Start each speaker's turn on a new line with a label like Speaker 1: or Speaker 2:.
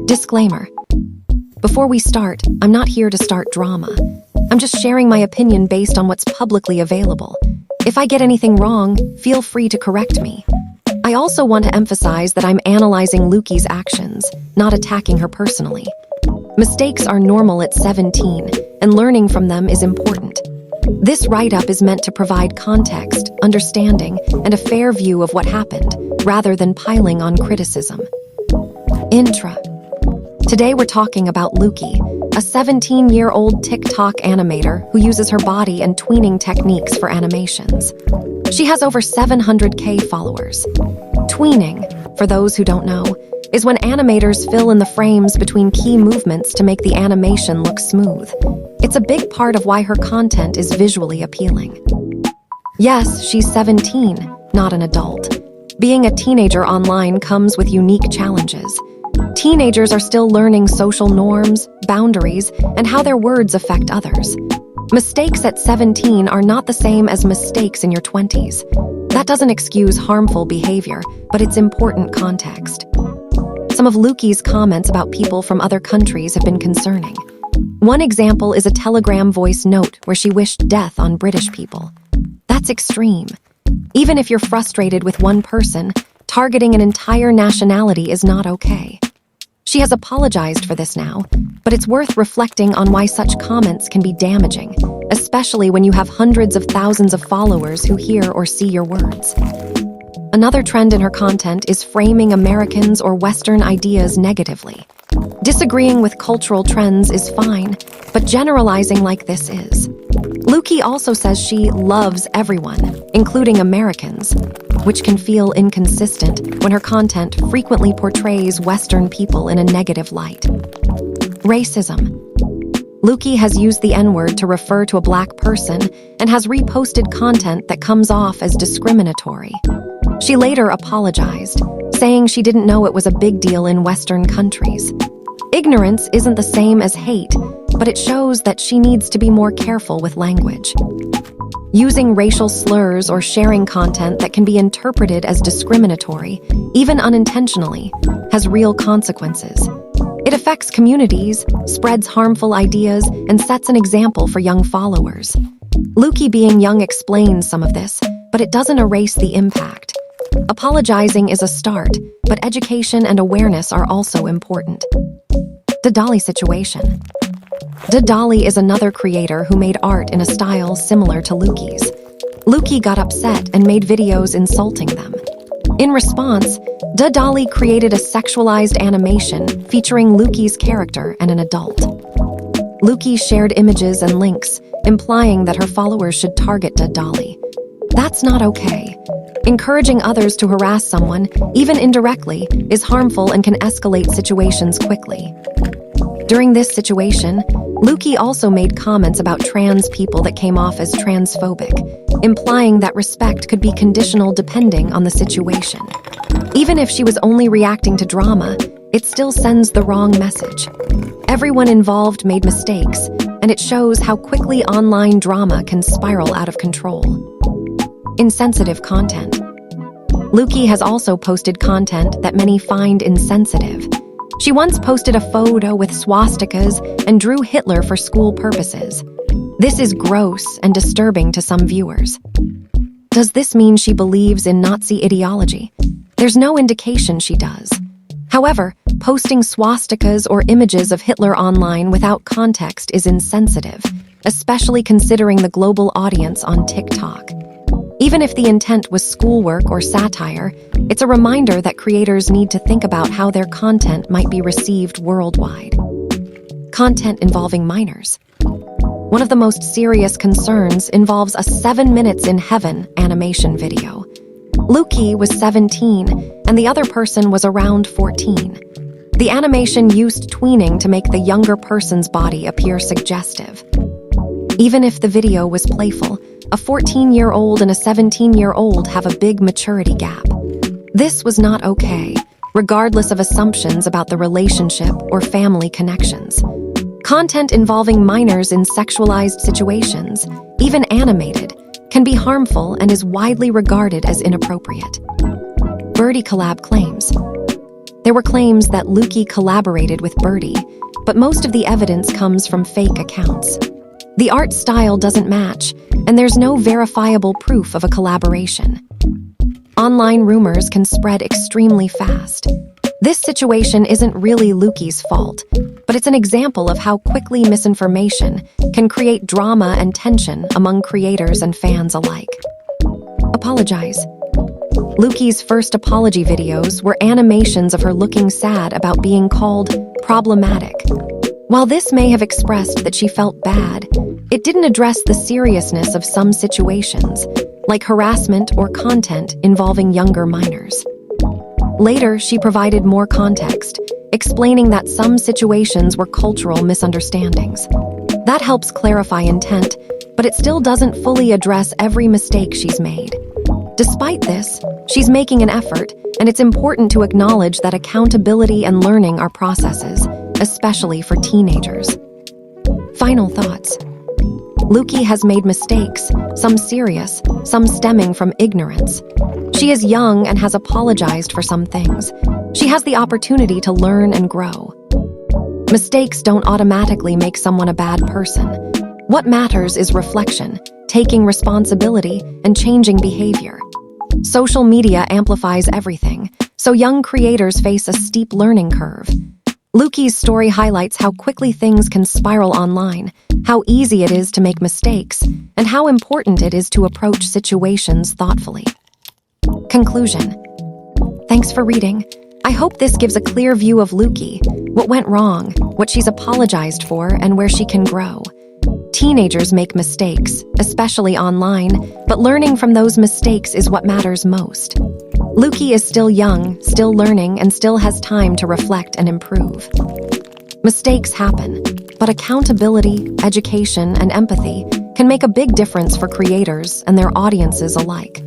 Speaker 1: Disclaimer. Before we start, I'm not here to start drama. I'm just sharing my opinion based on what's publicly available. If I get anything wrong, feel free to correct me. I also want to emphasize that I'm analyzing Luki's actions, not attacking her personally. Mistakes are normal at 17, and learning from them is important. This write-up is meant to provide context, understanding, and a fair view of what happened, rather than piling on criticism. Intro. Today we're talking about Luki, a 17-year-old TikTok animator who uses her body and tweening techniques for animations. She has over 700K followers. Tweening, for those who don't know, is when animators fill in the frames between key movements to make the animation look smooth. It's a big part of why her content is visually appealing. Yes, she's 17, not an adult. Being a teenager online comes with unique challenges. Teenagers are still learning social norms, boundaries, and how their words affect others. Mistakes at 17 are not the same as mistakes in your 20s. That doesn't excuse harmful behavior, but it's important context. Some of Luki's comments about people from other countries have been concerning. One example is a Telegram voice note where she wished death on British people. That's extreme. Even if you're frustrated with one person, targeting an entire nationality is not okay. She has apologized for this now, but it's worth reflecting on why such comments can be damaging, especially when you have hundreds of thousands of followers who hear or see your words. Another trend in her content is framing Americans or Western ideas negatively. Disagreeing with cultural trends is fine, but generalizing like this is. Luki also says she loves everyone, including Americans, which can feel inconsistent when her content frequently portrays Western people in a negative light. Racism. Luki has used the N-word to refer to a black person and has reposted content that comes off as discriminatory. She later apologized, saying she didn't know it was a big deal in Western countries. Ignorance isn't the same as hate, but it shows that she needs to be more careful with language. Using racial slurs or sharing content that can be interpreted as discriminatory, even unintentionally, has real consequences. It affects communities, spreads harmful ideas, and sets an example for young followers. Luki being young explains some of this, but it doesn't erase the impact. Apologizing is a start, but education and awareness are also important. Dadali situation. Dadali is another creator who made art in a style similar to Luki's. Luki got upset and made videos insulting them. In response, Dadali created a sexualized animation featuring Luki's character and an adult. Luki shared images and links, implying that her followers should target Dadali. That's not okay. Encouraging others to harass someone, even indirectly, is harmful and can escalate situations quickly. During this situation, Luki also made comments about trans people that came off as transphobic, implying that respect could be conditional depending on the situation. Even if she was only reacting to drama, it still sends the wrong message. Everyone involved made mistakes, and it shows how quickly online drama can spiral out of control. Insensitive content. Luki has also posted content that many find insensitive. She once posted a photo with swastikas and drew Hitler for school purposes. This is gross and disturbing to some viewers. Does this mean she believes in Nazi ideology? There's no indication she does. However, posting swastikas or images of Hitler online without context is insensitive, especially considering the global audience on TikTok. Even if the intent was schoolwork or satire, it's a reminder that creators need to think about how their content might be received worldwide. Content involving minors. One of the most serious concerns involves a 7 Minutes in Heaven animation video. Luki was 17, and the other person was around 14. The animation used tweening to make the younger person's body appear suggestive. Even if the video was playful, a 14-year-old and a 17-year-old have a big maturity gap. This was not okay, regardless of assumptions about the relationship or family connections. Content involving minors in sexualized situations, even animated, can be harmful and is widely regarded as inappropriate. Birdie Collab claims, There were claims that Luki collaborated with Birdie, but most of the evidence comes from fake accounts. The art style doesn't match, and there's no verifiable proof of a collaboration. Online rumors can spread extremely fast. This situation isn't really Luki's fault, but it's an example of how quickly misinformation can create drama and tension among creators and fans alike. Apologize. Luki's first apology videos were animations of her looking sad about being called problematic. While this may have expressed that she felt bad, it didn't address the seriousness of some situations, like harassment or content involving younger minors. Later, she provided more context, explaining that some situations were cultural misunderstandings. That helps clarify intent, but it still doesn't fully address every mistake she's made. Despite this, she's making an effort, and it's important to acknowledge that accountability and learning are processes, especially for teenagers. Final thoughts. Luki has made mistakes, some serious, some stemming from ignorance. She is young and has apologized for some things. She has the opportunity to learn and grow. Mistakes don't automatically make someone a bad person. What matters is reflection, taking responsibility, and changing behavior. Social media amplifies everything, so young creators face a steep learning curve. Luki's story highlights how quickly things can spiral online, how easy it is to make mistakes, and how important it is to approach situations thoughtfully. Conclusion. Thanks for reading. I hope this gives a clear view of Luki, what went wrong, what she's apologized for, and where she can grow. Teenagers make mistakes, especially online, but learning from those mistakes is what matters most. Luki is still young, still learning, and still has time to reflect and improve. Mistakes happen, but accountability, education, and empathy can make a big difference for creators and their audiences alike.